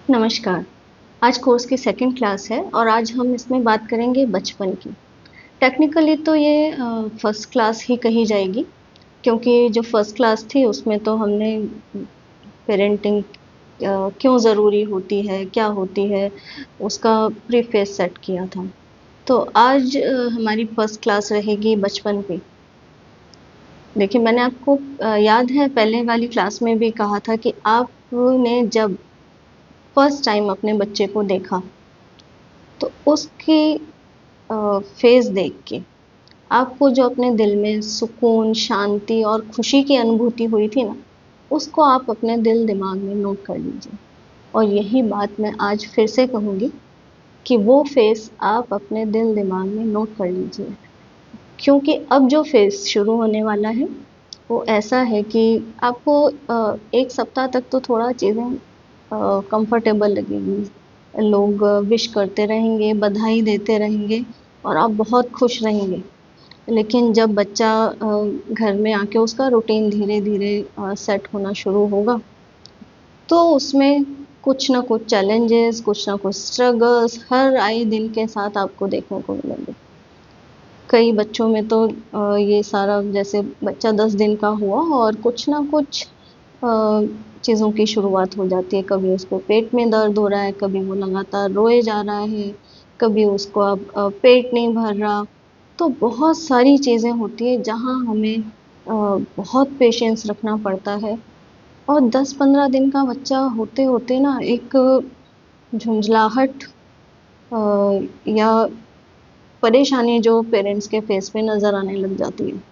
नमस्कार। आज कोर्स की सेकंड क्लास है और आज हम इसमें बात करेंगे बचपन की। टेक्निकली तो ये फर्स्ट क्लास ही कही जाएगी, क्योंकि जो फर्स्ट क्लास थी उसमें तो हमने पेरेंटिंग क्यों ज़रूरी होती है, क्या होती है, उसका प्रीफेस सेट किया था। तो आज हमारी फर्स्ट क्लास रहेगी बचपन पे। देखिए, मैंने आपको याद है पहले वाली क्लास में भी कहा था कि आपने जब फर्स्ट टाइम अपने बच्चे को देखा, तो उसकी फेस देख के आपको जो अपने दिल में सुकून, शांति और खुशी की अनुभूति हुई थी ना, उसको आप अपने दिल दिमाग में नोट कर लीजिए। और यही बात मैं आज फिर से कहूँगी कि वो फेस आप अपने दिल दिमाग में नोट कर लीजिए, क्योंकि अब जो फेस शुरू होने वाला है वो ऐसा है कि आपको 1 सप्ताह तक तो थोड़ा चीज़ें कंफर्टेबल लगेगी। लोग विश करते रहेंगे, बधाई देते रहेंगे और आप बहुत खुश रहेंगे। लेकिन जब बच्चा घर में आके उसका रूटीन धीरे-धीरे सेट होना शुरू होगा, तो उसमें कुछ ना कुछ चैलेंजेस, कुछ ना कुछ स्ट्रगल्स हर आए दिन के साथ आपको देखने को मिलेंगे। कई बच्चों में तो ये सारा, जैसे बच्चा 10 दिन का हुआ और कुछ ना कुछ चीज़ों की शुरुआत हो जाती है। कभी उसको पेट में दर्द हो रहा है, कभी वो लगातार रोए जा रहा है, कभी उसको अब पेट नहीं भर रहा। तो बहुत सारी चीज़ें होती हैं जहाँ हमें बहुत पेशेंस रखना पड़ता है। और 10-15 दिन का बच्चा होते-होते ना एक झुंझलाहट या परेशानी जो पेरेंट्स के फेस पे नज़र आने लग जाती है।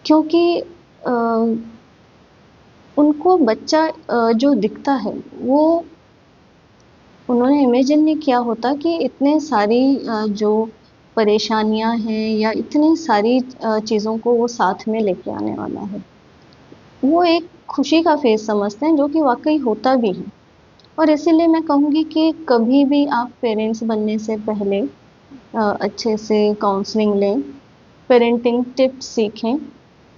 क्योंकि अ, उनको बच्चा जो दिखता है वो उन्होंने इमेजिन नहीं किया होता कि इतने सारी जो परेशानियाँ हैं या इतनी सारी चीज़ों को वो साथ में लेके आने वाला है। वो एक खुशी का फेज़ समझते हैं, जो कि वाक़ई होता भी है। और इसीलिए मैं कहूँगी कि कभी भी आप पेरेंट्स बनने से पहले अच्छे से काउंसलिंग लें, पेरेंटिंग टिप्स सीखें।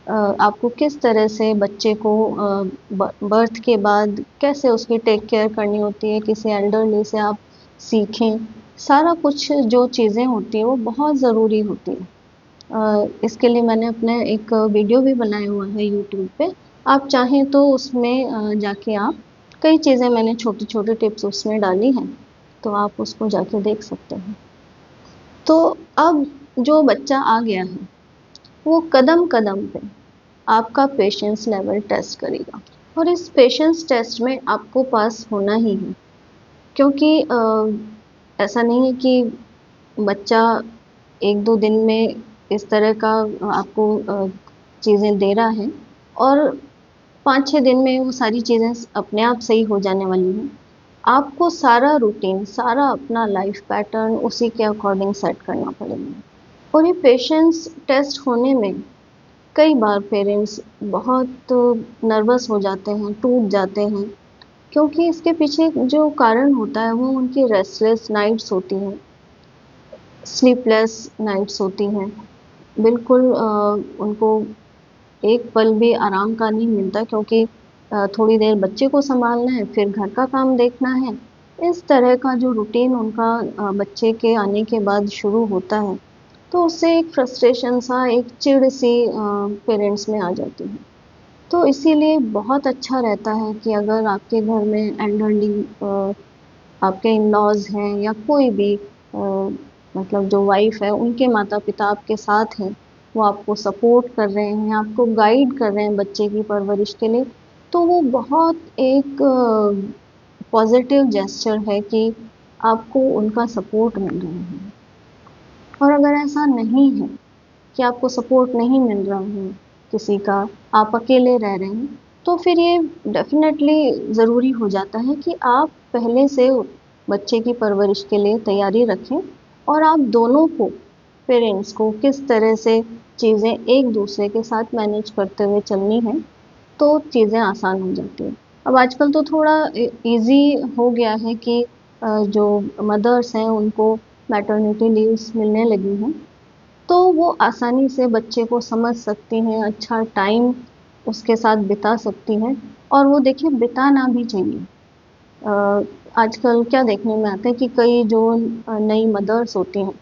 आपको किस तरह से बच्चे को बर्थ के बाद कैसे उसकी टेक केयर करनी होती है, किसी एल्डरली से आप सीखें। सारा कुछ जो चीज़ें होती हैं वो बहुत ज़रूरी होती हैं। इसके लिए मैंने अपने एक वीडियो भी बनाया हुआ है यूट्यूब पे। आप चाहें तो उसमें जाके आप कई चीज़ें मैंने छोटी-छोटी टिप्स उसमें डाली हैं, तो आप उसको जाके देख सकते हैं। तो अब जो बच्चा आ गया है, वो कदम-कदम पे आपका पेशेंस लेवल टेस्ट करेगा और इस पेशेंस टेस्ट में आपको पास होना ही है, क्योंकि ऐसा नहीं है कि बच्चा 1-2 दिन में इस तरह का आपको चीज़ें दे रहा है और 5-6 दिन में वो सारी चीज़ें अपने आप सही हो जाने वाली हैं। आपको सारा रूटीन, सारा अपना लाइफ पैटर्न उसी के अकॉर्डिंग सेट करना पड़ेगा। और ये पेशेंस टेस्ट होने में कई बार पेरेंट्स बहुत नर्वस हो जाते हैं, टूट जाते हैं, क्योंकि इसके पीछे जो कारण होता है वो उनकी रेस्टलेस नाइट्स होती हैं, स्लीपलेस नाइट्स होती हैं। बिल्कुल उनको एक पल भी आराम का नहीं मिलता, क्योंकि थोड़ी देर बच्चे को सँभालना है, फिर घर का काम देखना है। इस तरह का जो रूटीन उनका बच्चे के आने के बाद शुरू होता है, तो उससे एक फ्रस्ट्रेशन सा, एक चिढ़-सी पेरेंट्स में आ जाती है। तो इसीलिए बहुत अच्छा रहता है कि अगर आपके घर में एल्डरली आपके इन-लॉज़ हैं या कोई भी मतलब जो वाइफ़ है, उनके माता-पिता आपके साथ हैं, वो आपको सपोर्ट कर रहे हैं, आपको गाइड कर रहे हैं बच्चे की परवरिश के लिए, तो वो बहुत एक पॉज़िटिव जेस्चर है कि आपको उनका सपोर्ट मिल रहा है। और अगर ऐसा नहीं है कि आपको सपोर्ट नहीं मिल रहा है किसी का, आप अकेले रह रहे हैं, तो फिर ये डेफ़िनेटली ज़रूरी हो जाता है कि आप पहले से बच्चे की परवरिश के लिए तैयारी रखें और आप दोनों को, पेरेंट्स को किस तरह से चीज़ें एक-दूसरे के साथ मैनेज करते हुए चलनी हैं, तो चीज़ें आसान हो जाती हैं। अब आजकल तो थोड़ा ईज़ी हो गया है कि जो मदर्स हैं उनको मैटरनिटी लीव्स मिलने लगी हैं। तो वो आसानी से बच्चे को समझ सकती हैं, अच्छा टाइम उसके साथ बिता सकती हैं और वो देखिए बिताना भी चाहिए। आजकल क्या देखने में आता है कि कई जो नई मदर्स होती हैं,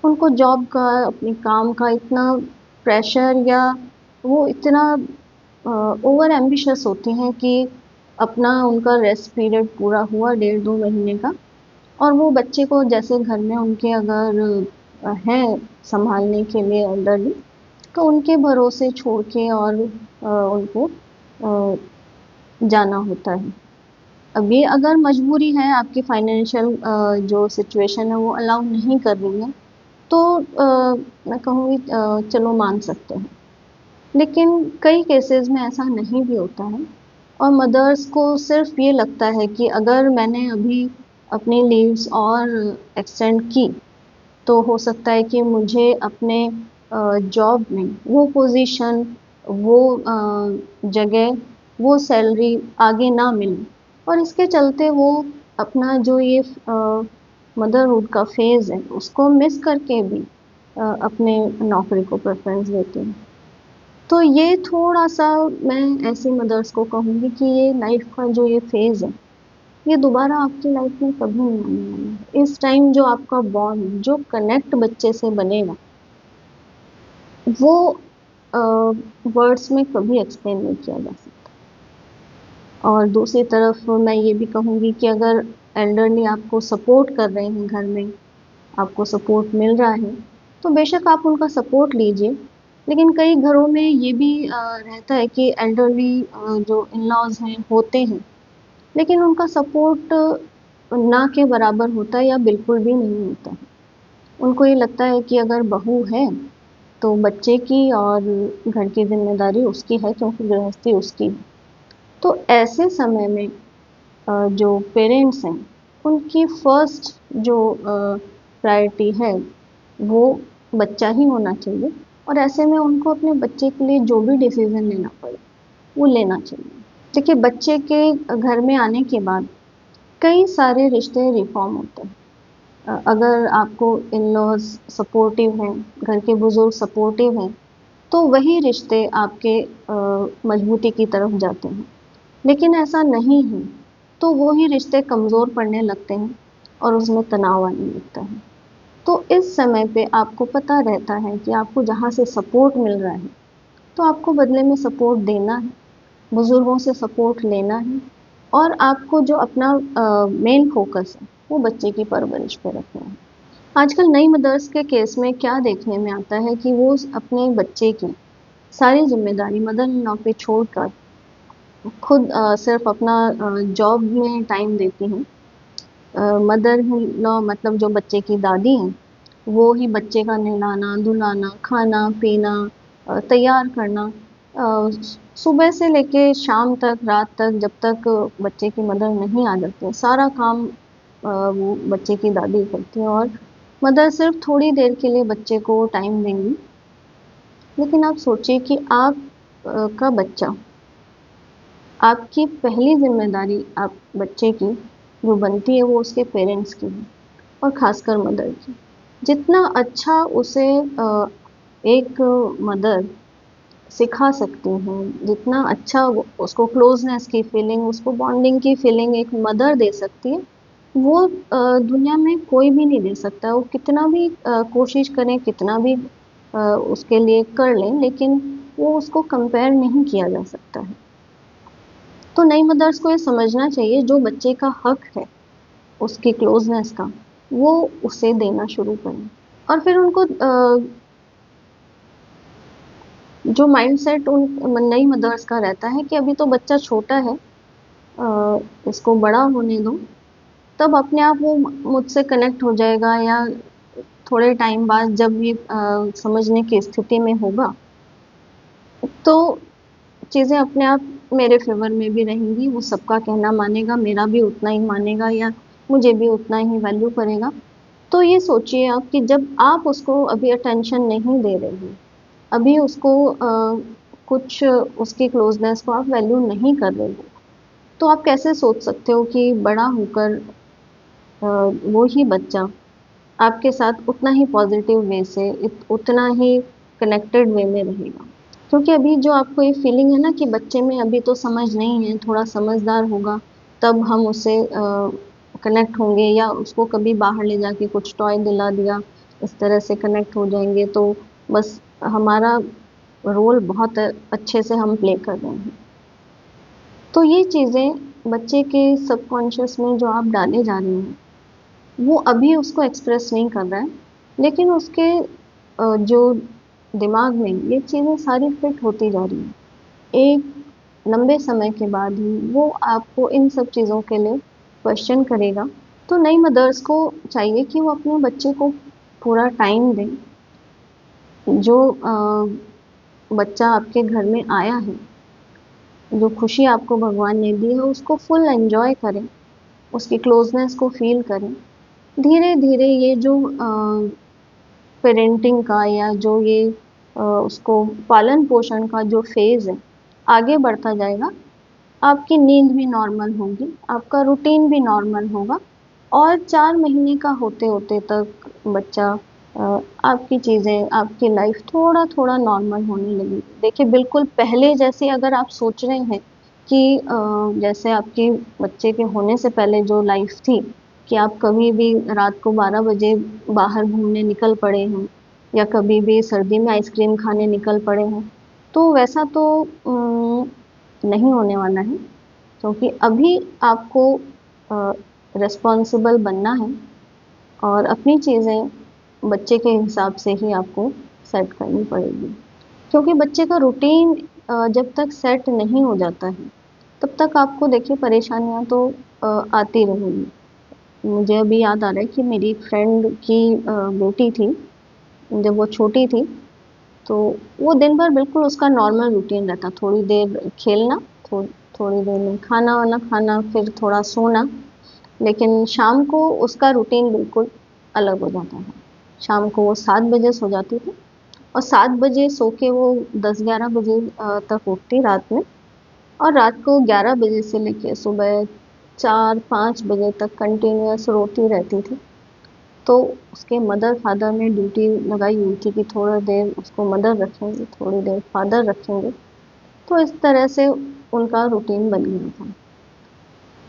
उनको जॉब का, अपने काम का इतना प्रेशर, या वो इतना ओवर एम्बिशियस होती हैं कि अपना उनका रेस्ट पीरियड पूरा हुआ 1.5-2 महीने का, और वो बच्चे को जैसे घर में उनके अगर हैं संभालने के लिए एल्डरली, तो उनके भरोसे छोड़ के और उनको अ, जाना होता है। अब ये अगर मजबूरी है, आपकी फाइनेंशियल जो सिचुएशन है वो अलाउ नहीं कर रही है, तो मैं कहूँगी चलो मान सकते हैं। लेकिन कई केसेस में ऐसा नहीं भी होता है, और मदर्स को सिर्फ ये लगता है कि अगर मैंने अभी अपनी लीव्स और एक्सटेंड की, तो हो सकता है कि मुझे अपने जॉब में वो पोजीशन, वो जगह, वो सैलरी आगे ना मिले, और इसके चलते वो अपना जो ये मदरहुड का फेज़ है उसको मिस करके भी अपने नौकरी को प्रेफरेंस देते हैं। तो ये थोड़ा-सा, मैं ऐसी मदर्स को कहूँगी कि ये लाइफ का जो ये फेज़ है, ये दोबारा आपकी लाइफ में कभी नहीं आने वाला है। इस टाइम जो आपका बॉन्ड, जो कनेक्ट बच्चे से बनेगा, वो वर्ड्स में कभी एक्सप्लेन नहीं किया जा सकता। और दूसरी तरफ मैं ये भी कहूँगी कि अगर एल्डरली आपको सपोर्ट कर रहे हैं घर में, आपको सपोर्ट मिल रहा है, तो बेशक आप उनका सपोर्ट लीजिए। लेकिन कई घरों में ये भी रहता है कि एल्डरली जो इन-लॉज़ हैं, होते हैं, लेकिन उनका सपोर्ट ना के बराबर होता है या बिल्कुल भी नहीं होता है। उनको ये लगता है कि अगर बहू है, तो बच्चे की और घर की ज़िम्मेदारी उसकी है, क्योंकि गृहस्थी उसकी है। तो ऐसे समय में जो पेरेंट्स हैं, उनकी फर्स्ट जो प्रायोरिटी है, वो बच्चा ही होना चाहिए, और ऐसे में उनको अपने बच्चे के लिए जो भी डिसीज़न लेना पड़े, वो लेना चाहिए। देखिए, बच्चे के घर में आने के बाद कई सारे रिश्ते रिफ़ॉर्म होते हैं। अगर आपको इन-लॉज़ सपोर्टिव हैं, घर के बुज़ुर्ग सपोर्टिव हैं, तो वही रिश्ते आपके मजबूती की तरफ जाते हैं। लेकिन ऐसा नहीं है, तो वो ही रिश्ते कमज़ोर पड़ने लगते हैं और उसमें तनाव आने लगता है। तो इस समय पे आपको पता रहता है कि आपको जहाँ से सपोर्ट मिल रहा है, तो आपको बदले में सपोर्ट देना है, बुज़ुर्गों से सपोर्ट लेना है, और आपको जो अपना मेन फ़ोकस है, वो बच्चे की परवरिश पे रखना है। आजकल नई मदर्स के केस में क्या देखने में आता है कि वो अपने बच्चे की सारी ज़िम्मेदारी मदर इन लॉ पे छोड़कर खुद सिर्फ़ अपना जॉब में टाइम देती हैं। मदर इन लॉ मतलब जो बच्चे की दादी हैं, वो ही बच्चे का नहलाना, धुलाना, खाना-पीना, तैयार करना, सुबह से लेके शाम तक, रात तक, जब तक बच्चे की मदर नहीं आ जाती, सारा काम वो बच्चे की दादी करती हैं, और मदर सिर्फ़ थोड़ी देर के लिए बच्चे को टाइम देंगी। लेकिन आप सोचिए कि आप का बच्चा, आपकी पहली ज़िम्मेदारी आप बच्चे की जो बनती है, वो उसके पेरेंट्स की है, और ख़ासकर मदर की। जितना अच्छा उसे एक मदर सिखा सकती हैं, जितना अच्छा वो उसको क्लोज़नेस की फ़ीलिंग, उसको बॉन्डिंग की फ़ीलिंग एक मदर दे सकती है, वो दुनिया में कोई भी नहीं दे सकता। वो कितना भी कोशिश करें, कितना भी उसके लिए कर लें, लेकिन वो उसको कंपेयर नहीं किया जा सकता है। तो नई मदर्स को ये समझना चाहिए, जो बच्चे का हक है, उसकी क्लोज़नेस का, वो उसे देना शुरू करें। और फिर उनको जो माइंडसेट उन नई मदर्स का रहता है कि अभी तो बच्चा छोटा है, इसको बड़ा होने दो, तब अपने आप वो मुझसे कनेक्ट हो जाएगा, या थोड़े टाइम बाद जब ये समझने की स्थिति में होगा, तो चीज़ें अपने आप मेरे फ़ेवर में भी रहेंगी, वो सबका कहना मानेगा, मेरा भी उतना ही मानेगा, या मुझे भी उतना ही वैल्यू करेगा। तो ये सोचिए आप कि जब आप उसको अभी अटेंशन नहीं दे रहे हैं, अभी उसको कुछ उसकी क्लोज़नेस को आप वैल्यू नहीं कर रहे हो, तो आप कैसे सोच सकते हो कि बड़ा होकर वो ही बच्चा आपके साथ उतना ही पॉज़िटिव वे से, उतना ही कनेक्टेड वे में रहेगा? क्योंकि अभी जो आपको ये फीलिंग है ना कि बच्चे में अभी तो समझ नहीं है, थोड़ा समझदार होगा, तब हम उसे कनेक्ट होंगे, या उसको कभी बाहर ले जाके कुछ टॉय दिला दिया, इस तरह से कनेक्ट हो जाएंगे, तो बस हमारा रोल बहुत अच्छे से हम प्ले कर रहे हैं। तो ये चीज़ें बच्चे के सबकॉन्शियस में जो आप डाले जा रहे हैं, वो अभी उसको एक्सप्रेस नहीं कर रहा है, लेकिन उसके जो दिमाग में ये चीज़ें सारी फिट होती जा रही हैं। एक लंबे समय के बाद ही वो आपको इन सब चीज़ों के लिए क्वेश्चन करेगा। तो नई मदर्स को चाहिए कि वो अपने बच्चे को पूरा टाइम दें। जो बच्चा आपके घर में आया है, जो खुशी आपको भगवान ने दी है, उसको फुल एंजॉय करें, उसकी क्लोजनेस को फील करें। धीरे धीरे ये जो पेरेंटिंग का या जो ये उसको पालन पोषण का जो फेज़ है, आगे बढ़ता जाएगा। आपकी नींद भी नॉर्मल होगी, आपका रूटीन भी नॉर्मल होगा, और 4 महीने का होते-होते तक बच्चा आपकी चीज़ें, आपकी लाइफ थोड़ा-थोड़ा नॉर्मल होने लगेगी। देखिए, बिल्कुल पहले जैसे अगर आप सोच रहे हैं कि जैसे आपके बच्चे के होने से पहले जो लाइफ थी, कि आप कभी भी रात को 12 बजे बाहर घूमने निकल पड़े हैं, या कभी भी सर्दी में आइसक्रीम खाने निकल पड़े हैं, तो वैसा तो नहीं होने वाला है, क्योंकि अभी आपको रिस्पॉन्सिबल बनना है, और अपनी चीज़ें बच्चे के हिसाब से ही आपको सेट करनी पड़ेगी। क्योंकि बच्चे का रूटीन जब तक सेट नहीं हो जाता है, तब तक आपको देखिए परेशानियाँ तो आती रहेंगी। मुझे अभी याद आ रहा है कि मेरी एक फ्रेंड की बेटी थी, जब वो छोटी थी, तो वो दिन भर बिल्कुल उसका नॉर्मल रूटीन रहता, थोड़ी देर खेलना, थो थोड़ी देर में खाना-वाना खाना, फिर थोड़ा सोना। लेकिन शाम को उसका रूटीन बिल्कुल अलग हो जाता है। शाम को वो 7 बजे सो जाती थी, और 7 बजे सो के वो 10-11 बजे तक उठती रात में, और रात को 11 बजे से लेके सुबह 4-5 बजे तक कंटिन्यूअस रोती रहती थी। तो उसके मदर फादर ने ड्यूटी लगाई हुई थी कि थोड़ी देर उसको मदर रखेंगे, थोड़ी देर फादर रखेंगे। तो इस तरह से उनका रूटीन बन गया था।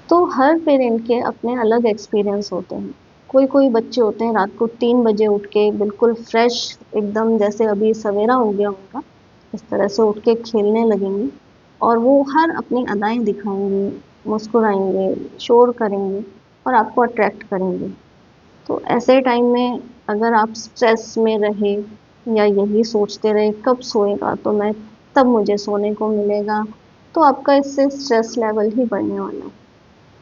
तो हर पेरेंट के अपने अलग एक्सपीरियंस होते हैं। कोई-कोई बच्चे होते हैं रात को 3 बजे उठ के बिल्कुल फ्रेश, एकदम जैसे अभी सवेरा हो गया उनका, इस तरह से उठ के खेलने लगेंगे, और वो हर अपनी अदाएँ दिखाएँगे, मुस्कुराएँगे, शोर करेंगे, और आपको अट्रैक्ट करेंगे। तो ऐसे टाइम में अगर आप स्ट्रेस में रहे, या यही सोचते रहे कब सोएगा तो मैं, तब मुझे सोने को मिलेगा, तो आपका इससे स्ट्रेस लेवल ही बढ़ने वाला है,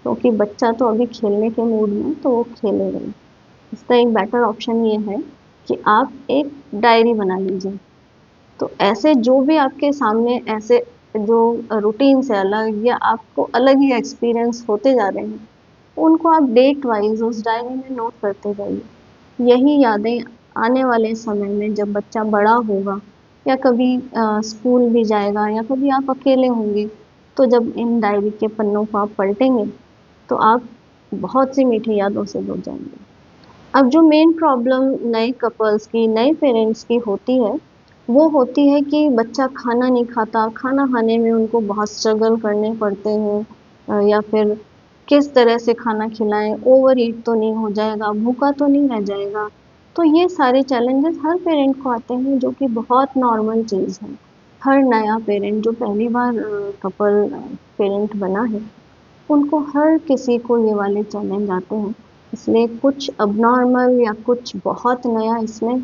क्योंकि बच्चा तो अभी खेलने के मूड में है, तो वो खेलेगा ही। इसका एक बेटर ऑप्शन ये है कि आप एक डायरी बना लीजिए। तो ऐसे जो भी आपके सामने ऐसे जो रूटीन से अलग या आपको अलग ही एक्सपीरियंस होते जा रहे हैं, उनको आप डेट वाइज़ उस डायरी में नोट करते जाइए। यही यादें आने वाले समय में जब बच्चा बड़ा होगा, या कभी स्कूल भी जाएगा, या कभी आप अकेले होंगे, तो जब इन डायरी के पन्नों को आप पलटेंगे, तो आप बहुत सी मीठी यादों से जुड़ जाएँगे। अब जो मेन प्रॉब्लम नए कपल्स की, नए पेरेंट्स की होती है, वो होती है कि बच्चा खाना नहीं खाता, खाना खाने में उनको बहुत स्ट्रगल करने पड़ते हैं, या फिर किस तरह से खाना खिलाएँ, ओवर ईट तो नहीं हो जाएगा, भूखा तो नहीं रह जाएगा। तो ये सारे चैलेंजेस हर पेरेंट को आते हैं, जो कि बहुत नॉर्मल चीज़ है। हर नया पेरेंट जो पहली बार कपल पेरेंट बना है, उनको हर किसी को ये वाले चैलेंज आते हैं। इसलिए कुछ अबनॉर्मल या कुछ बहुत नया इसमें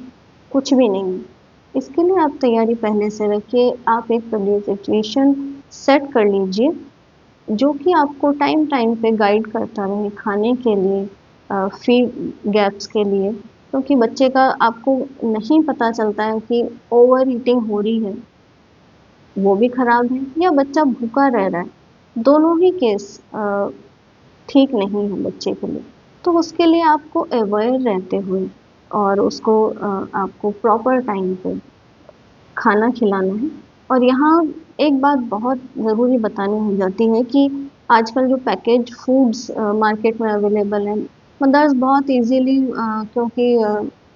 कुछ भी नहीं है। इसके लिए आप तैयारी पहले से रखिए, आप एक सिचुएशन सेट कर लीजिए, जो कि आपको टाइम टाइम पे गाइड करता रहे खाने के लिए, फीड गैप्स के लिए, क्योंकि बच्चे का आपको नहीं पता चलता है कि ओवर ईटिंग हो रही है, वो भी खराब है, या बच्चा भूखा रह रहा है, दोनों ही केस ठीक नहीं है बच्चे के लिए। तो उसके लिए आपको अवेयर रहते हुए, और उसको आपको प्रॉपर टाइम पे खाना खिलाना है। और यहाँ एक बात बहुत ज़रूरी बतानी हो जाती है कि आजकल जो पैकेज फूड्स मार्केट में अवेलेबल हैं, मदर्स बहुत ईज़िली, क्योंकि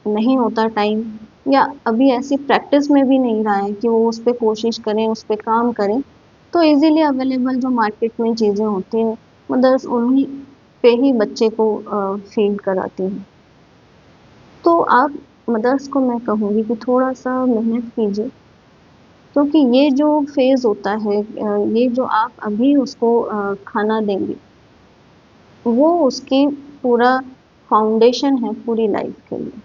नहीं होता टाइम, या अभी ऐसी प्रैक्टिस में भी नहीं रहा है कि वो उस पे कोशिश करें, उस पे काम करें, तो ईज़िली अवेलेबल जो मार्केट में चीज़ें होती हैं, मदर्स उन्हीं पे ही बच्चे को फीड कराती हैं। तो आप मदर्स को मैं कहूँगी कि थोड़ा-सा मेहनत कीजिए, क्योंकि ये जो फ़ेज़ होता है ये जो आप अभी उसको खाना देंगे, वो उसकी पूरा फाउंडेशन है पूरी लाइफ़ के लिए।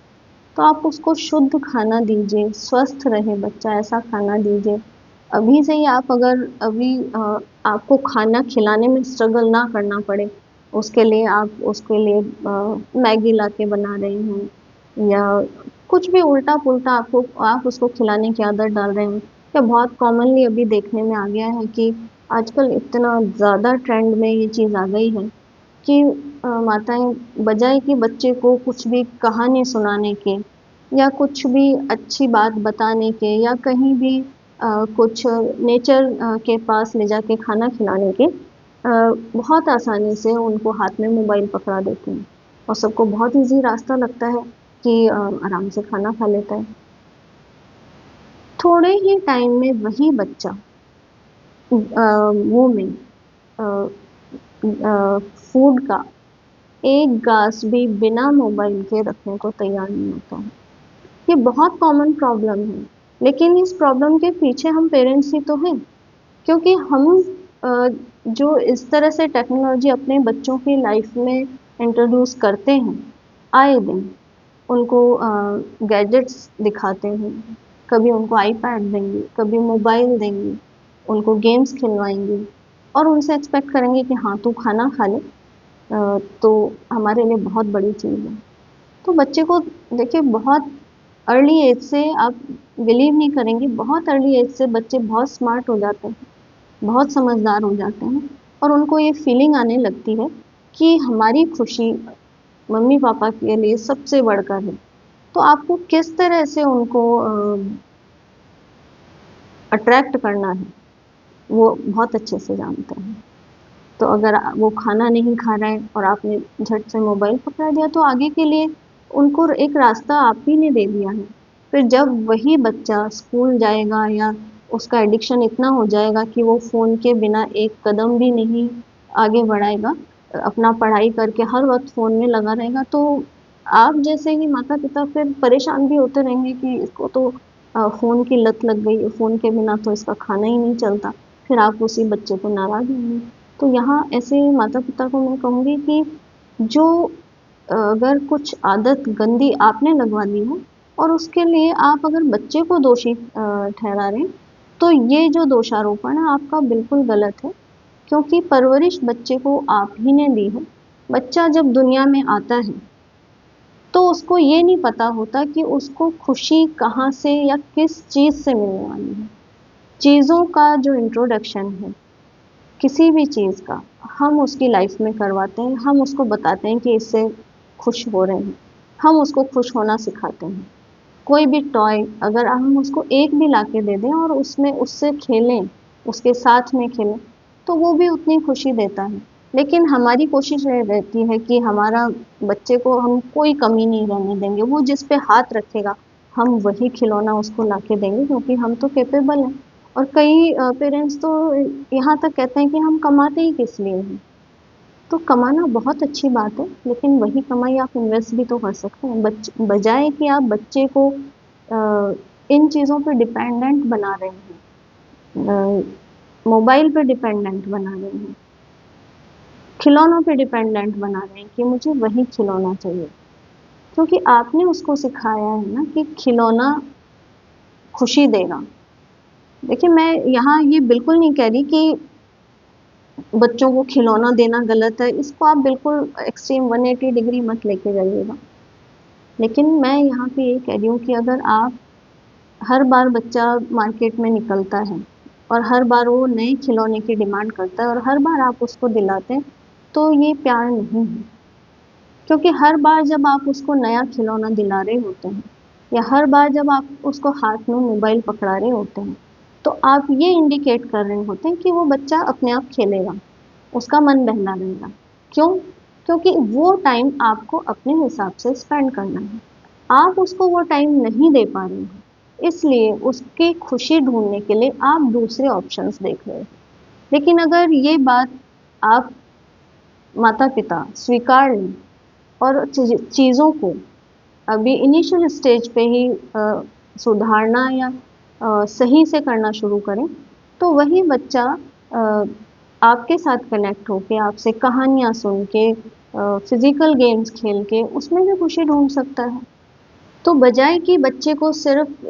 तो आप उसको शुद्ध खाना दीजिए, स्वस्थ रहे बच्चा ऐसा खाना दीजिए। अभी से ही आप अगर अभी आपको खाना खिलाने में स्ट्रगल ना करना पड़े, उसके लिए आप उसके लिए मैगी लाके बना रहे हैं या कुछ भी उल्टा-पुल्टा आपको आप उसको खिलाने की आदत डाल रहे हैं। या बहुत कॉमनली अभी देखने में आ गया है कि आजकल इतना ज़्यादा ट्रेंड में ये चीज़ आ गई है कि माताएँ बजाए कि बच्चे को कुछ भी कहानी सुनाने के या कुछ भी अच्छी बात बताने के या कहीं भी कुछ नेचर के पास ले जाके खाना खिलाने के बहुत आसानी से उनको हाथ में मोबाइल पकड़ा देते हैं और सबको बहुत ईज़ी रास्ता लगता है कि आराम से खाना खा लेता है। थोड़े ही टाइम में वही बच्चा मुँह में अ फूड का एक गाँस भी बिना मोबाइल के रखने को तैयार नहीं होता है। ये बहुत कॉमन प्रॉब्लम है, लेकिन इस प्रॉब्लम के पीछे हम पेरेंट्स ही तो हैं, क्योंकि हम अ, जो इस तरह से टेक्नोलॉजी अपने बच्चों की लाइफ में इंट्रोड्यूस करते हैं, आए दिन उनको गैजेट्स दिखाते हैं, कभी उनको आईपैड देंगे, कभी मोबाइल देंगे, उनको गेम्स खिलवाएँगे और उनसे एक्सपेक्ट करेंगे कि हाँ, तू खाना खा ले तो हमारे लिए बहुत बड़ी चीज़ है। तो बच्चे को देखिए बहुत अर्ली एज से आप बिलीव नहीं करेंगी, बहुत अर्ली एज से बच्चे बहुत स्मार्ट हो जाते हैं, बहुत समझदार हो जाते हैं और उनको ये फीलिंग आने लगती है कि हमारी खुशी मम्मी-पापा के लिए सबसे बढ़कर है। तो आपको किस तरह से उनको अट्रैक्ट करना है, वो बहुत अच्छे से जानते हैं। तो अगर वो खाना नहीं खा रहा है और आपने झट से मोबाइल पकड़ा दिया तो आगे के लिए उनको एक रास्ता आप ही ने दे दिया है। फिर जब वही बच्चा स्कूल जाएगा या उसका एडिक्शन इतना हो जाएगा कि वो फ़ोन के बिना एक कदम भी नहीं आगे बढ़ाएगा, अपना पढ़ाई करके हर वक़्त फ़ोन में लगा रहेगा, तो आप जैसे ही माता-पिता फिर परेशान भी होते रहेंगे कि इसको तो फ़ोन की लत लग गई है, फ़ोन के बिना तो इसका खाना ही नहीं चलता। फिर आप उसी बच्चे पे नाराज़ होंगे। तो यहाँ ऐसे माता-पिता को मैं कहूँगी कि जो अगर कुछ आदत गंदी आपने लगवा दी हो और उसके लिए आप अगर बच्चे को दोषी ठहरा रहे हैं, तो ये जो दोषारोपण है आपका बिल्कुल गलत है, क्योंकि परवरिश बच्चे को आप ही ने दी है। बच्चा जब दुनिया में आता है, तो उसको ये नहीं पता होता कि उसको खुशी कहाँ से या किस चीज़ से मिलने वाली है। चीज़ों का जो इंट्रोडक्शन है किसी भी चीज़ का हम उसकी लाइफ में करवाते हैं, हम उसको बताते हैं कि इससे खुश हो रहे हैं, हम उसको खुश होना सिखाते हैं। कोई भी टॉय अगर हम उसको एक भी लाके दे दें और उसमें उससे खेलें, उसके साथ में खेलें, तो वो भी उतनी खुशी देता है। लेकिन हमारी कोशिश ये रहती है कि हमारा बच्चे को हम कोई कमी नहीं रहने देंगे, वो जिस पे हाथ रखेगा, हम वही खिलौना उसको लाके देंगे क्योंकि हम तो कैपेबल हैं। और कई पेरेंट्स तो यहाँ तक कहते हैं कि हम कमाते ही किस लिए हैं। तो कमाना बहुत अच्छी बात है, लेकिन वही कमाई आप इन्वेस्ट भी तो कर सकते हैं। बजाय कि आप बच्चे को इन चीज़ों पे डिपेंडेंट बना रहे हैं, मोबाइल पे डिपेंडेंट बना रहे हैं, खिलौनों पे डिपेंडेंट बना रहे हैं कि मुझे वही खिलौना चाहिए। क्योंकि आपने उसको सिखाया है ना कि खिलौना खुशी देगा। देखिए, मैं यहाँ ये बिल्कुल नहीं कह रही कि बच्चों को खिलौना देना गलत है, इसको आप बिल्कुल एक्सट्रीम 180 डिग्री मत लेके जाइएगा। लेकिन मैं यहाँ पे ये कह रही हूँ कि अगर आप हर बार बच्चा मार्केट में निकलता है और हर बार वो नए खिलौने की डिमांड करता है और हर बार आप उसको दिलाते हैं, तो ये प्यार नहीं है। क्योंकि हर बार जब आप उसको नया खिलौना दिला रहे होते हैं या हर बार जब आप उसको हाथ में मोबाइल पकड़ा रहे होते हैं, तो आप ये इंडिकेट कर रहे होते हैं कि वो बच्चा अपने आप खेलेगा, उसका मन बहला रहेगा। क्यों? क्योंकि वो टाइम आपको अपने हिसाब से स्पेंड करना है। आप उसको वो टाइम नहीं दे पा रहे हैं, इसलिए उसकी खुशी ढूँढने के लिए आप दूसरे ऑप्शंस देख रहे हो। लेकिन अगर ये बात आप माता पिता स्वीकार लें और चीज़ों को अभी इनिशियल स्टेज पे ही सुधारना या सही से करना शुरू करें, तो वही बच्चा आपके साथ कनेक्ट होके, आपसे कहानियाँ सुन के, फिज़िकल गेम्स खेल के उसमें भी खुशी ढूँढ सकता है। तो बजाय कि बच्चे को सिर्फ़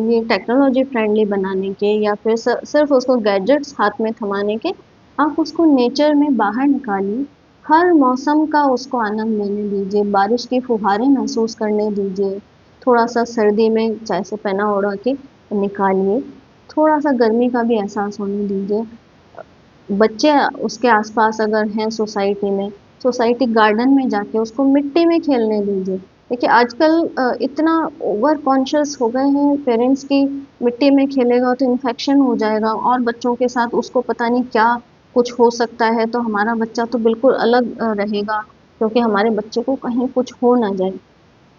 ये टेक्नोलॉजी फ्रेंडली बनाने के या फिर सिर्फ़ उसको गैजेट्स हाथ में थमाने के, आप उसको नेचर में बाहर निकालिए। हर मौसम का उसको आनंद लेने दीजिए, बारिश की फुहारें महसूस करने दीजिए, थोड़ा-सा सर्दी में चाहे से पहना ओढ़ा के निकालिए, थोड़ा-सा गर्मी का भी एहसास होने दीजिए। बच्चे उसके आसपास अगर हैं सोसाइटी में, सोसाइटी गार्डन में जाके उसको मिट्टी में खेलने दीजिए। देखिए आजकल इतना ओवर कॉन्शियस हो गए हैं पेरेंट्स की, मिट्टी में खेलेगा तो इन्फेक्शन हो जाएगा और बच्चों के साथ उसको पता नहीं क्या कुछ हो सकता है, तो हमारा बच्चा तो बिल्कुल अलग रहेगा क्योंकि हमारे बच्चे को कहीं कुछ हो ना जाए।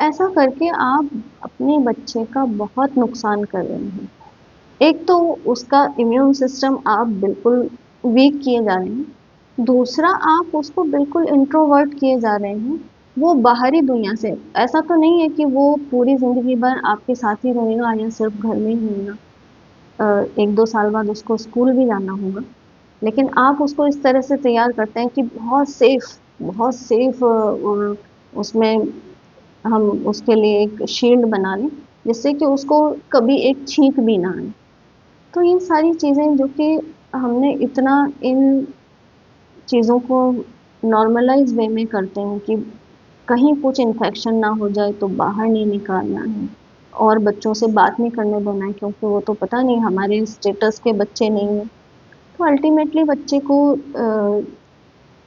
ऐसा करके आप अपने बच्चे का बहुत नुकसान कर रहे हैं। एक तो उसका इम्यून सिस्टम आप बिल्कुल वीक किए जा रहे हैं। दूसरा आप उसको बिल्कुल इंट्रोवर्ट किए जा रहे हैं। वो बाहरी दुनिया से, ऐसा तो नहीं है कि वो पूरी ज़िंदगी भर आपके साथ ही रहेगा या सिर्फ़ घर में ही रहेगा। 1-2 साल बाद उसको स्कूल भी जाना होगा। लेकिन आप उसको इस तरह से तैयार करते हैं कि बहुत सेफ़ उसमें हम उसके लिए एक शील्ड बना लें, जिससे कि उसको कभी एक छींक भी ना आए। तो ये सारी चीज़ें जो कि हमने इतना इन चीज़ों को नॉर्मलाइज़ वे में करते हैं कि कहीं कुछ इन्फेक्शन ना हो जाए तो बाहर नहीं निकालना है और बच्चों से बात नहीं करने देना है क्योंकि वो तो पता नहीं हमारे स्टेटस के बच्चे नहीं हैं। तो अल्टीमेटली बच्चे को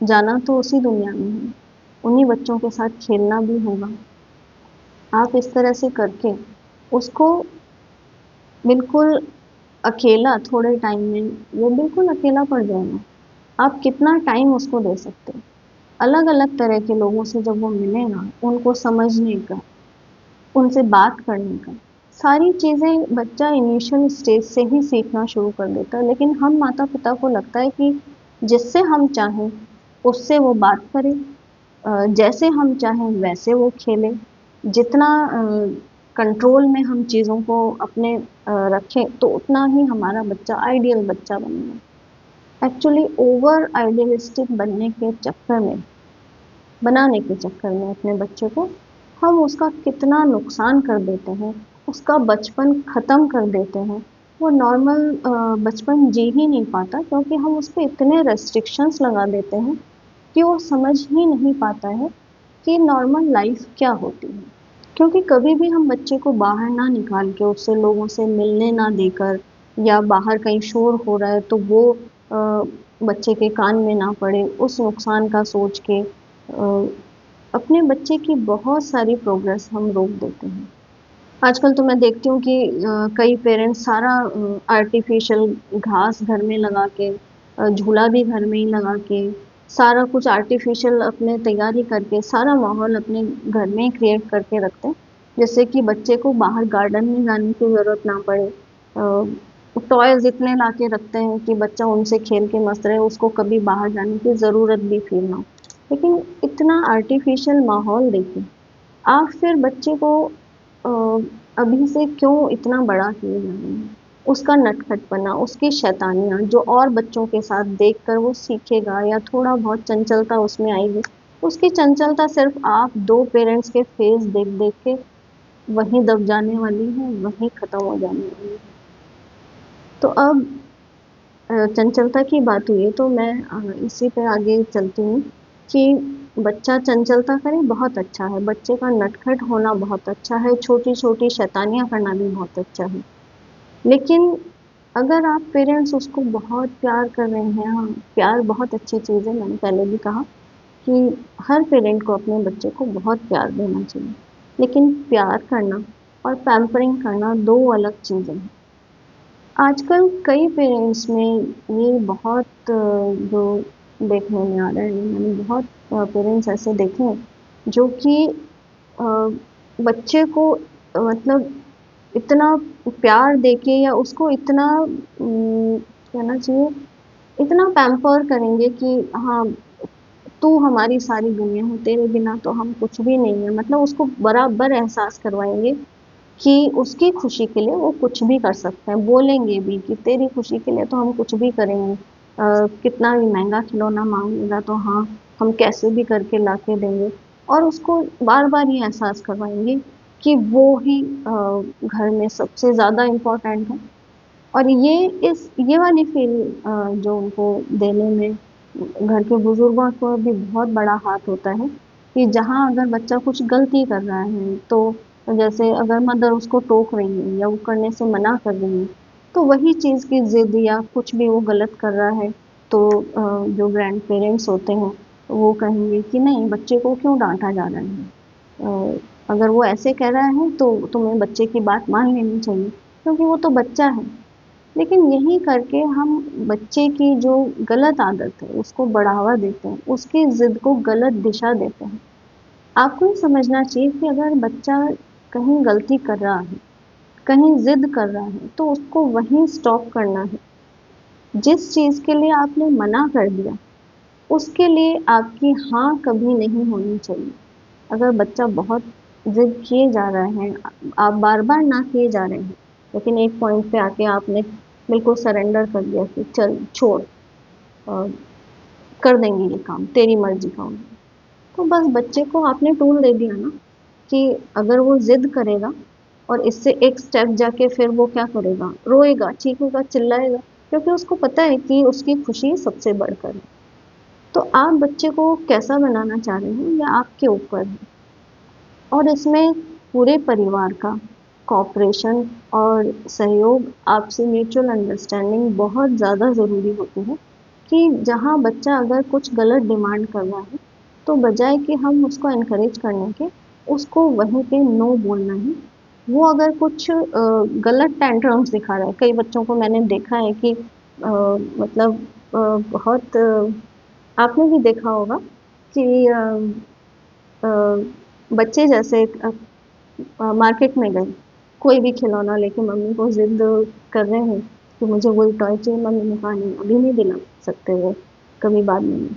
जाना तो उसी दुनिया में है, उन्हीं बच्चों के साथ खेलना भी होगा। आप इस तरह से करके उसको बिल्कुल अकेला थोड़े टाइम में वो बिल्कुल अकेला पड़ जाएगा। आप कितना टाइम उसको दे सकते हैं? अलग-अलग तरह के लोगों से जब वो मिलेगा, उनको समझने का, उनसे बात करने का, सारी चीज़ें बच्चा इनिशियल स्टेज से ही सीखना शुरू कर देता है। लेकिन हम माता-पिता को लगता है कि जिससे हम चाहें, उससे वो बात करे, जैसे हम चाहें वैसे वो खेले, जितना कंट्रोल में हम चीज़ों को अपने रखें, तो उतना ही हमारा बच्चा आइडियल बच्चा बनेगा। एक्चुअली ओवर आइडियलिस्टिक बनने के चक्कर में, बनाने के चक्कर में अपने बच्चे को हम उसका कितना नुकसान कर देते हैं, उसका बचपन ख़त्म कर देते हैं। वो नॉर्मल बचपन जी ही नहीं पाता क्योंकि हम उस पे इतने रेस्ट्रिक्शंस लगा देते हैं कि वो समझ ही नहीं पाता है कि नॉर्मल लाइफ क्या होती है। क्योंकि कभी भी हम बच्चे को बाहर ना निकाल के उससे लोगों से मिलने ना देकर या बाहर कहीं शोर हो रहा है तो वो बच्चे के कान में ना पड़े, उस नुकसान का सोच के अपने बच्चे की बहुत सारी प्रोग्रेस हम रोक देते हैं। आजकल तो मैं देखती हूँ कि कई पेरेंट्स सारा आर्टिफ़िशियल घास घर में लगा के, झूला भी घर में ही लगा के, सारा कुछ आर्टिफ़िशियल अपने तैयारी करके, सारा माहौल अपने घर में ही क्रिएट करके रखते हैं, जिससे कि बच्चे को बाहर गार्डन में जाने की ज़रूरत ना पड़े। टॉयज़ इतने ला के रखते हैं कि बच्चा उनसे खेल के मस्त रहे, उसको कभी बाहर जाने की ज़रूरत भी फ़ील ना हो। लेकिन इतना आर्टिफ़िशियल माहौल देके आप फिर बच्चे को अभी से क्यों इतना बड़ा किए जा रहे हैं? उसका नटखटपना, उसकी शैतानियाँ जो और बच्चों के साथ देखकर वो सीखेगा या थोड़ा बहुत चंचलता उसमें आएगी, उसकी चंचलता सिर्फ़ आप 2 पेरेंट्स के फेस देख-देख के वहीं दब जाने वाली है, वहीं ख़त्म हो जाने वाली है। तो अब चंचलता की बात हुई है तो मैं इसी पे आगे चलती हूँ कि बच्चा चंचलता करे बहुत अच्छा है, बच्चे का नटखट होना बहुत अच्छा है, छोटी-छोटी शैतानियाँ करना भी बहुत अच्छा है। लेकिन अगर आप पेरेंट्स उसको बहुत प्यार कर रहे हैं, हाँ, प्यार बहुत अच्छी चीज़ है, मैंने पहले भी कहा कि हर पेरेंट को अपने बच्चे को बहुत प्यार देना चाहिए। लेकिन प्यार करना और पैम्परिंग करना 2 अलग चीज़ें हैं। आजकल कई पेरेंट्स में ये बहुत जो देखने में आ रहा है, मैंने बहुत पेरेंट्स ऐसे देखे हैं जो कि अ, बच्चे को मतलब इतना प्यार देके या उसको इतना कहना चाहिए, इतना पैम्पर करेंगे कि हाँ, तू हमारी सारी दुनिया है, तेरे बिना तो हम कुछ भी नहीं है। मतलब उसको बराबर एहसास करवाएंगे कि उसकी खुशी के लिए वो कुछ भी कर सकते हैं। बोलेंगे भी कि तेरी खुशी के लिए तो हम कुछ भी करेंगे, कितना भी महंगा खिलौना मांगेगा तो हाँ, हम कैसे भी करके ला के देंगे। और उसको बार बार ये एहसास करवाएंगे कि वो ही घर में सबसे ज़्यादा इम्पोर्टेंट है। और ये वाली फील जो उनको देने में घर के बुजुर्गों को भी बहुत बड़ा हाथ होता है। कि जहाँ अगर बच्चा कुछ गलती कर रहा है, तो जैसे अगर मदर उसको टोक रही है या वो करने से मना कर रही है, तो वही चीज़ की जिद या कुछ भी वो गलत कर रहा है, तो जो ग्रैंड पेरेंट्स होते हैं वो कहेंगे कि नहीं, बच्चे को क्यों डांटा जा रहा है। अगर वो ऐसे कह रहा है तो तुम्हें बच्चे की बात मान लेनी चाहिए, क्योंकि वो तो बच्चा है। लेकिन यही करके हम बच्चे की जो गलत आदत है उसको बढ़ावा देते हैं, उसकी जिद को गलत दिशा देते हैं। आपको ये समझना चाहिए कि अगर बच्चा कहीं गलती कर रहा है, कहीं जिद कर रहा है, तो उसको वहीं स्टॉप करना है। जिस चीज के लिए आपने मना कर दिया, उसके लिए आपकी हाँ कभी नहीं होनी चाहिए। अगर बच्चा बहुत जिद किए जा रहा है, आप बार बार ना किए जा रहे हैं, लेकिन एक पॉइंट पे आके आपने बिल्कुल सरेंडर कर दिया कि चल छोड़, अ, कर देंगे ये काम, तेरी मर्जी का होगा, तो बस बच्चे को आपने टूल दे दिया ना। कि अगर वो जिद करेगा और इससे एक स्टेप जाके फिर वो क्या करेगा, रोएगा, चीखेगा, चिल्लाएगा, क्योंकि उसको पता है कि उसकी खुशी सबसे बढ़कर है। तो आप बच्चे को कैसा बनाना चाह रहे हैं, ये आपके ऊपर है। और इसमें पूरे परिवार का कॉपरेशन और सहयोग, आपसी म्यूचुअल अंडरस्टैंडिंग बहुत ज़्यादा ज़रूरी होती है। कि जहाँ बच्चा अगर कुछ गलत डिमांड कर रहा है, तो बजाय कि हम उसको एनकरेज करने के, उसको वहीं पे नो बोलना है। वो अगर कुछ गलत टेंट्रम्स दिखा रहा है, कई बच्चों को मैंने देखा है कि मतलब बहुत आपने भी देखा होगा कि अ, बच्चे जैसे मार्केट में गए, कोई भी खिलौना लेके मम्मी को जिद कर रहे हैं कि मुझे वही टॉय चाहिए। मम्मी ने कहा नहीं, अभी नहीं दिला सकते हो, कभी बाद में।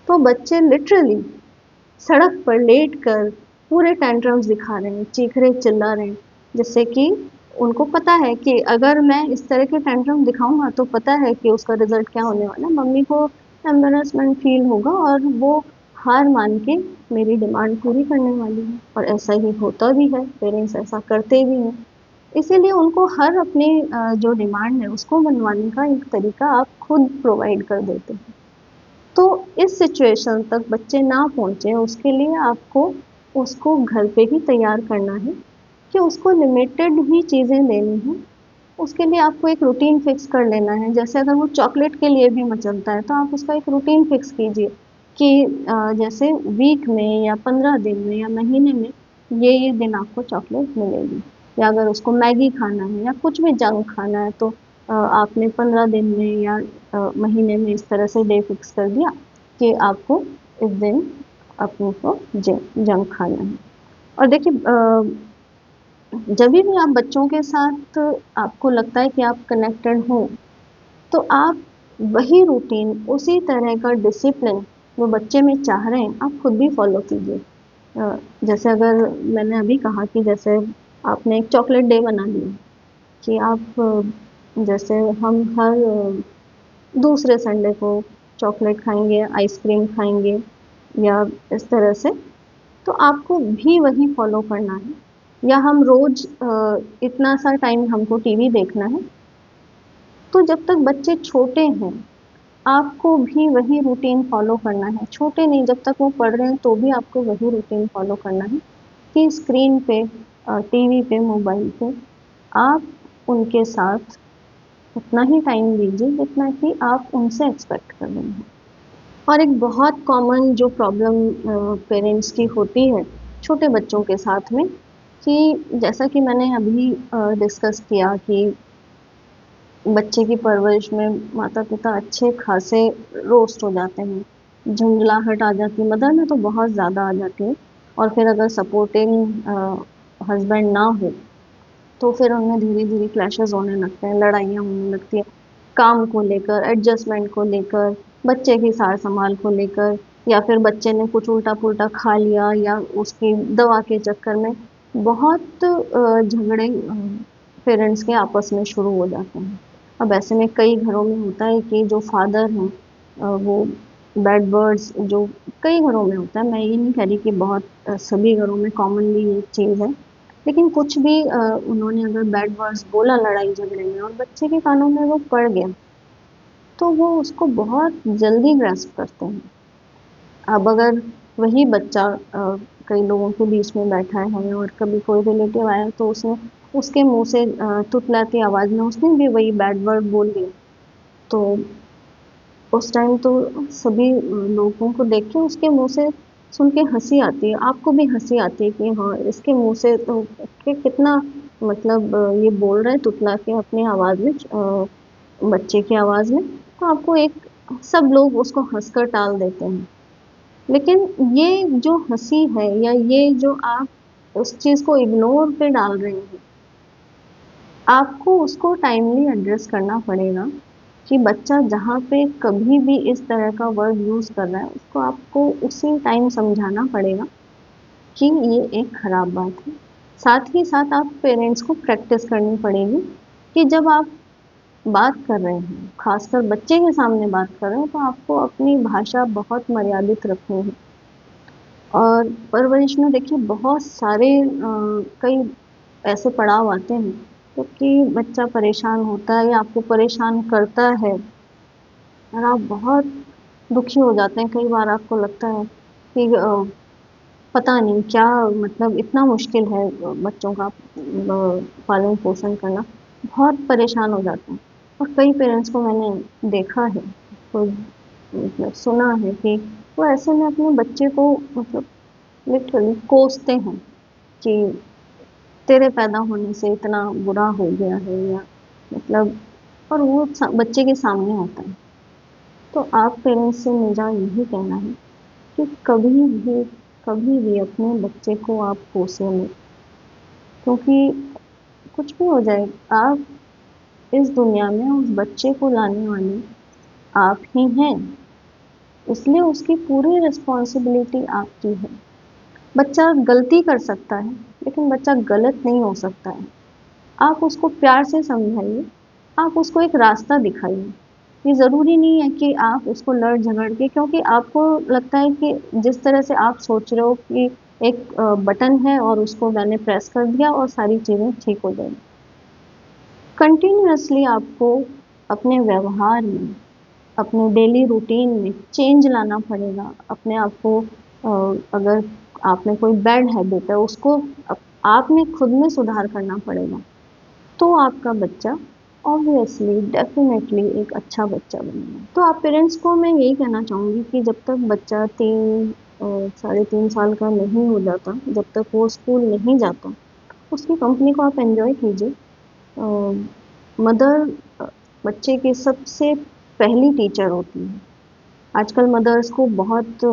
तो बच्चे लिटरली सड़क पर लेट कर पूरे टेंट्रम्स दिखा रहे हैं, चीख रहे, चिल्ला रहे हैं, जिससे कि उनको पता है कि अगर मैं इस तरह के टेंट्रम दिखाऊंगा तो पता है कि उसका रिजल्ट क्या होने वाला है। मम्मी को एम्बेरसमेंट फील होगा और वो हार मान के मेरी डिमांड पूरी करने वाली है। और ऐसा ही होता भी है, पेरेंट्स ऐसा करते भी हैं। इसीलिए उनको हर अपने जो डिमांड है उसको मनवाने का एक तरीका आप खुद प्रोवाइड कर देते हैं। तो इस सिचुएशन तक बच्चे ना पहुंचे, उसके लिए आपको उसको घर पे ही तैयार करना है कि उसको लिमिटेड ही चीज़ें देनी है। उसके लिए आपको एक रूटीन फिक्स कर लेना है। जैसे अगर वो चॉकलेट के लिए भी मचलता है, तो आप उसका एक रूटीन फिक्स कीजिए कि जैसे वीक में या 15 दिन में या महीने में ये दिन आपको चॉकलेट मिलेगी। या अगर उसको मैगी खाना है या कुछ भी जंक खाना है, तो आपने 15 दिन में या महीने में इस तरह से डे फिक्स कर दिया कि आपको इस दिन अपने को जंक खाना है। और देखिए, जब भी आप बच्चों के साथ आपको लगता है कि आप कनेक्टेड हो, तो आप वही रूटीन, उसी तरह का डिसिप्लिन जो बच्चे में चाह रहे हैं, आप खुद भी फॉलो कीजिए। जैसे अगर मैंने अभी कहा कि जैसे आपने एक चॉकलेट डे बना दिया कि आप जैसे हम हर दूसरे संडे को चॉकलेट खाएंगे, आइसक्रीम खाएंगे या इस तरह से, तो आपको भी वही फॉलो करना है। या हम रोज इतना सा टाइम हमको टीवी देखना है, तो जब तक बच्चे छोटे हैं आपको भी वही रूटीन फॉलो करना है। छोटे नहीं, जब तक वो पढ़ रहे हैं तो भी आपको वही रूटीन फॉलो करना है कि स्क्रीन पे, टीवी पे, मोबाइल पे आप उनके साथ उतना ही टाइम दीजिए जितना कि आप उनसे एक्सपेक्ट कर रहे हैं। और एक बहुत कॉमन जो प्रॉब्लम पेरेंट्स की होती है छोटे बच्चों के साथ में, कि जैसा कि मैंने अभी डिस्कस किया कि बच्चे की परवरिश में माता पिता अच्छे खासे रोस्ट हो जाते हैं, झुंझलाहट आ जाती है, मदर में तो बहुत ज़्यादा आ जाती है। और फिर अगर सपोर्टिंग हस्बैंड ना हो, तो फिर उनमें धीरे धीरे क्लैशेस होने लगते हैं, लड़ाइयाँ होने लगती है, काम को लेकर, एडजस्टमेंट को लेकर, बच्चे की सार संभाल को लेकर। या फिर बच्चे ने कुछ उल्टा-पुल्टा खा लिया या उसकी दवा के चक्कर में बहुत झगड़े पेरेंट्स के आपस में शुरू हो जाते हैं। अब ऐसे में कई घरों में होता है कि जो फादर हैं वो बैड वर्ड्स जो कई घरों में होता है, मैं ये नहीं कह रही कि बहुत सभी घरों में कॉमनली ये चीज़ है, लेकिन कुछ भी उन्होंने अगर बैड वर्ड्स बोला लड़ाई झगड़े में और बच्चे के कानों में वो पड़ गया, तो वो उसको बहुत जल्दी ग्रैस्प करते हैं। अब अगर वही बच्चा कई लोगों के बीच में बैठा है और कभी कोई रिलेटिव आया तो उसने उसके मुंह से तुतलाती आवाज़ में उसने भी वही बैड वर्ड बोल दिया, तो उस टाइम तो सभी लोगों को देख के उसके मुंह से सुन के हंसी आती है, आपको भी हंसी आती है कि हाँ इसके मुंह से तो कितना मतलब ये बोल रहा है तुतला के अपनी आवाज़ में बच्चे की आवाज़ में, तो आपको एक सब लोग उसको हंसकर टाल देते हैं। लेकिन ये जो हँसी है या ये जो आप उस चीज़ को इग्नोर पे डाल रहे हैं, आपको उसको टाइमली एड्रेस करना पड़ेगा कि बच्चा जहाँ पे कभी भी इस तरह का वर्ड यूज़ कर रहा है, उसको आपको उसी टाइम समझाना पड़ेगा कि ये एक खराब बात है। साथ ही साथ आप पेरेंट्स को प्रैक्टिस करनी पड़ेगी कि जब आप बात कर रहे हैं, खासकर बच्चे के सामने बात कर रहे हैं, तो आपको अपनी भाषा बहुत मर्यादित रखनी है। और परवरिश में देखिए बहुत सारे कई ऐसे पड़ाव आते हैं क्योंकि बच्चा परेशान होता है या आपको परेशान करता है और आप बहुत दुखी हो जाते हैं। कई बार आपको लगता है कि पता नहीं क्या मतलब इतना मुश्किल है बच्चों का पालन पोषण करना, बहुत परेशान हो जाते हैं। और कई पेरेंट्स को मैंने देखा है, तो मतलब सुना है कि वो ऐसे में अपने बच्चे को मतलब लिटरली कोसते हैं कि तेरे पैदा होने से इतना बुरा हो गया है या मतलब और वो बच्चे के सामने होता है। तो आप पेरेंट्स से मेरा यही कहना है कि कभी भी अपने बच्चे को आप कोसे मत, क्योंकि कुछ भी हो जाए आप इस दुनिया में उस बच्चे को लाने वाले आप ही हैं, इसलिए उसकी पूरी रिस्पॉन्सिबिलिटी आपकी है। बच्चा गलती कर सकता है, लेकिन बच्चा गलत नहीं हो सकता है। आप उसको प्यार से समझाइए, आप उसको एक रास्ता दिखाइए। ये ज़रूरी नहीं है कि आप उसको लड़ झगड़ के, क्योंकि आपको लगता है कि जिस तरह से आप सोच रहे हो कि एक बटन है और उसको मैंने प्रेस कर दिया और सारी चीज़ें ठीक हो जाएंगी। कंटिन्यूअसली आपको अपने व्यवहार में, अपने डेली रूटीन में चेंज लाना पड़ेगा। अपने आप को अगर आप में कोई बैड हैबिट है उसको आप में खुद में सुधार करना पड़ेगा, तो आपका बच्चा ऑब्वियसली डेफिनेटली एक अच्छा बच्चा बनेगा। तो आप पेरेंट्स को मैं यही कहना चाहूँगी कि जब तक बच्चा 3 साढ़े 3 साल का नहीं हो जाता, जब तक वो स्कूल नहीं जाता, उसकी कंपनी को आप एंजॉय कीजिए। मदर बच्चे की सबसे पहली टीचर होती है। आजकल मदर्स को बहुत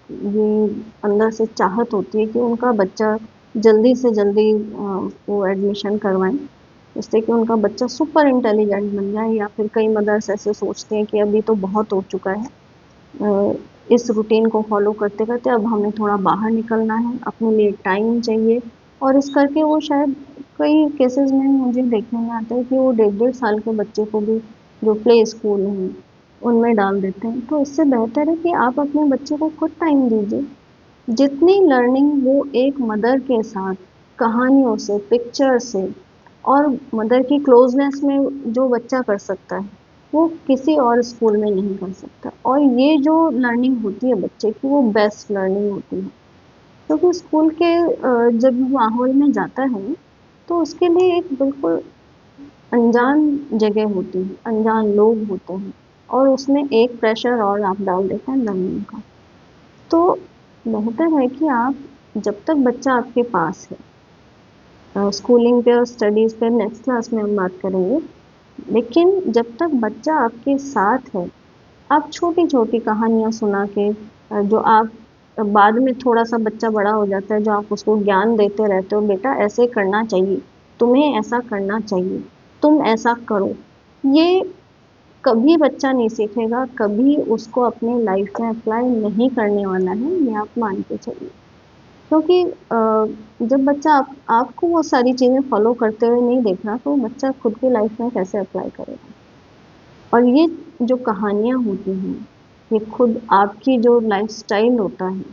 ये अंदर से चाहत होती है कि उनका बच्चा जल्दी से जल्दी वो एडमिशन करवाएं, जिससे कि उनका बच्चा सुपर इंटेलिजेंट बन जाए। या फिर कई मदर्स ऐसे सोचते हैं कि अभी तो बहुत हो चुका है, इस रूटीन को फॉलो करते करते अब हमें थोड़ा बाहर निकलना है, अपने लिए टाइम चाहिए। और इस करके वो शायद कई केसेस में मुझे देखने में आता है कि वो 1.5 1.5 साल के बच्चे को भी जो प्ले स्कूल हैं उनमें डाल देते हैं। तो इससे बेहतर है कि आप अपने बच्चे को खुद टाइम दीजिए। जितनी लर्निंग वो एक मदर के साथ कहानियों से, पिक्चर से और मदर की क्लोजनेस में जो बच्चा कर सकता है, वो किसी और स्कूल में नहीं कर सकता। और ये जो लर्निंग होती है बच्चे की, वो बेस्ट लर्निंग होती है, क्योंकि स्कूल के जब माहौल में जाता है तो उसके लिए एक बिल्कुल अनजान जगह होती है, अनजान लोग होते हैं और उसमें एक प्रेशर और आप डाल देते हैं लर्निंग का। तो बेहतर है कि आप जब तक बच्चा आपके पास है, स्कूलिंग पे और स्टडीज़ पे नेक्स्ट क्लास में हम बात करेंगे, लेकिन जब तक बच्चा आपके साथ है, आप छोटी-छोटी कहानियाँ सुना के जो आप बाद में थोड़ा-सा बच्चा बड़ा हो जाता है, जो आप उसको ज्ञान देते रहते हो, बेटा ऐसे करना चाहिए, तुम्हें ऐसा करना चाहिए, तुम ऐसा करो। ये कभी बच्चा नहीं सीखेगा, कभी उसको अपनी लाइफ में अप्लाई नहीं करने वाला है, ये आप मान के चलिए। क्योंकि जब बच्चा आपको वो सारी चीज़ें फॉलो करते हुए नहीं देख रहा, तो बच्चा खुद की लाइफ में कैसे अप्लाई करेगा। और ये जो कहानियाँ होती हैं, ये खुद आपकी जो लाइफस्टाइल होता है,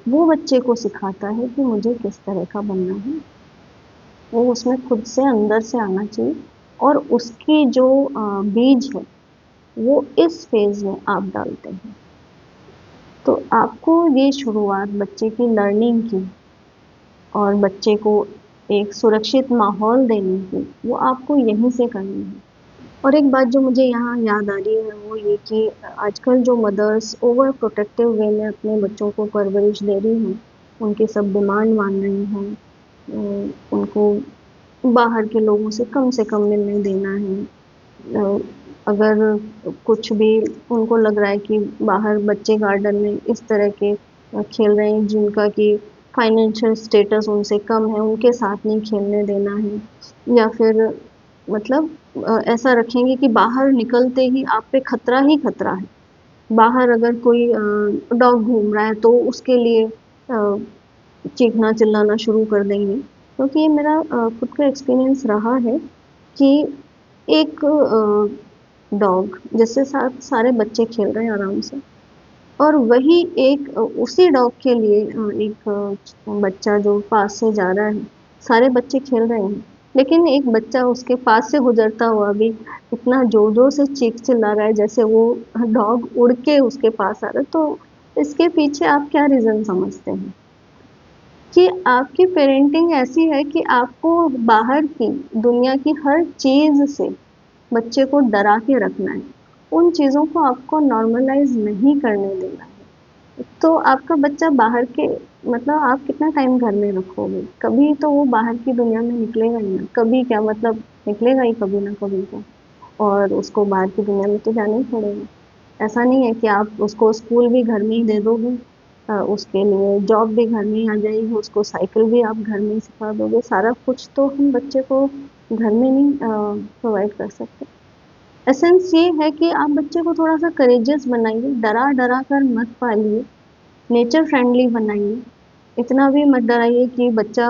वो बच्चे को सिखाता है कि मुझे किस तरह का बनना है। वो उसमें खुद से अंदर से आना चाहिए। और उसकी जो बीज है, वो इस फेज में आप डालते हैं। तो आपको ये शुरुआत बच्चे की लर्निंग की और बच्चे को एक सुरक्षित माहौल देने की, वो आपको यहीं से करनी है। और एक बात जो मुझे यहाँ याद आ रही है, वो ये कि आजकल जो मदर्स ओवर प्रोटेक्टिव वे में अपने बच्चों को परवरिश दे रही हैं, उनके सब डिमांड मान रही हैं, उनको बाहर के लोगों से कम मिलने देना है। अ, अगर कुछ भी उनको लग रहा है कि बाहर बच्चे गार्डन में इस तरह के खेल रहे हैं जिनका कि फाइनेंशियल स्टेटस उनसे कम है, उनके साथ नहीं खेलने देना है। या फिर मतलब ऐसा रखेंगे कि बाहर निकलते ही आप पे खतरा ही खतरा है। बाहर अगर कोई डॉग घूम रहा है तो उसके लिए चीखना चिल्लाना शुरू कर देंगे। क्योंकि ये मेरा खुद का एक्सपीरियंस रहा है कि एक डॉग जिसके साथ सारे बच्चे खेल रहे हैं आराम से, और वही एक उसी डॉग के लिए एक बच्चा जो पास से जा रहा है, सारे बच्चे खेल रहे हैं, लेकिन एक बच्चा उसके पास से गुजरता हुआ भी इतना जोर जोर से चीख चिल्ला रहा है जैसे वो डॉग उड़ के उसके पास आ रहा है। तो इसके पीछे आप क्या रीज़न समझते हैं कि आपकी पेरेंटिंग ऐसी है कि आपको बाहर की दुनिया की हर चीज़ से बच्चे को डरा के रखना है, उन चीज़ों को आपको नॉर्मलाइज नहीं करने देना है। तो आपका बच्चा बाहर के मतलब आप कितना टाइम घर में रखोगे, कभी तो वो बाहर की दुनिया में निकलेगा ही ना, कभी क्या मतलब निकलेगा ही कभी ना कभी तो। और उसको बाहर की दुनिया में तो जाना ही पड़ेगा। ऐसा नहीं है कि आप उसको स्कूल भी घर में ही दे दोगे, उसके लिए जॉब भी घर में ही आ जाएगी, उसको साइकिल भी आप घर में ही सिखा दोगे, सारा कुछ तो हम बच्चे को घर में नहीं प्रोवाइड कर सकते। एसेंस ये है कि आप बच्चे को थोड़ा सा करेजियस बनाइए, डरा डरा कर मत पालिए, नेचर फ्रेंडली बनाइए। इतना भी मत डराइए कि बच्चा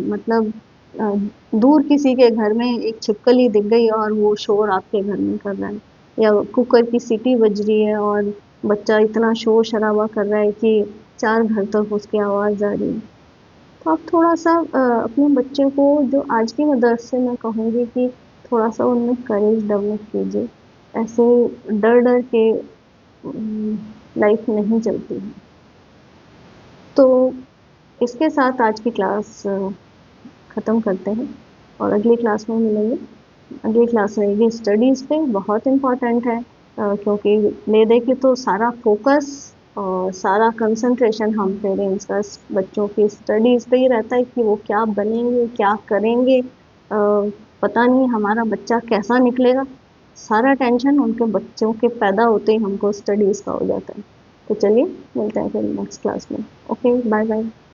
मतलब अ, दूर किसी के घर में एक छिपकली दिख गई और वो शोर आपके घर में कर रहा है, या कुकर की सीटी बज रही है और बच्चा इतना शोर शराबा कर रहा है कि 4 घर तक उसकी आवाज़ आ रही है। तो आप थोड़ा-सा अपने बच्चे को, जो आज की मदर्स से मैं कहूँगी कि थोड़ा-सा उनमें करेज डेवलप कीजिए। ऐसे डर-डर के लाइफ नहीं चलती है। तो इसके साथ आज की क्लास ख़त्म करते हैं और अगली क्लास में मिलेंगे। अगली क्लास रहेगी स्टडीज़ पे, बहुत इम्पोर्टेंट है, क्योंकि ले दे के तो सारा फोकस और सारा कंसंट्रेशन हम पेरेंट्स का बच्चों की स्टडीज़ पे ही रहता है कि वो क्या बनेंगे, क्या करेंगे, पता नहीं हमारा बच्चा कैसा निकलेगा। सारा टेंशन उनके बच्चों के पैदा होते ही हमको स्टडीज़ का हो जाता है। तो चलिए मिलते हैं फिर नेक्स्ट क्लास में। Okay, bye bye.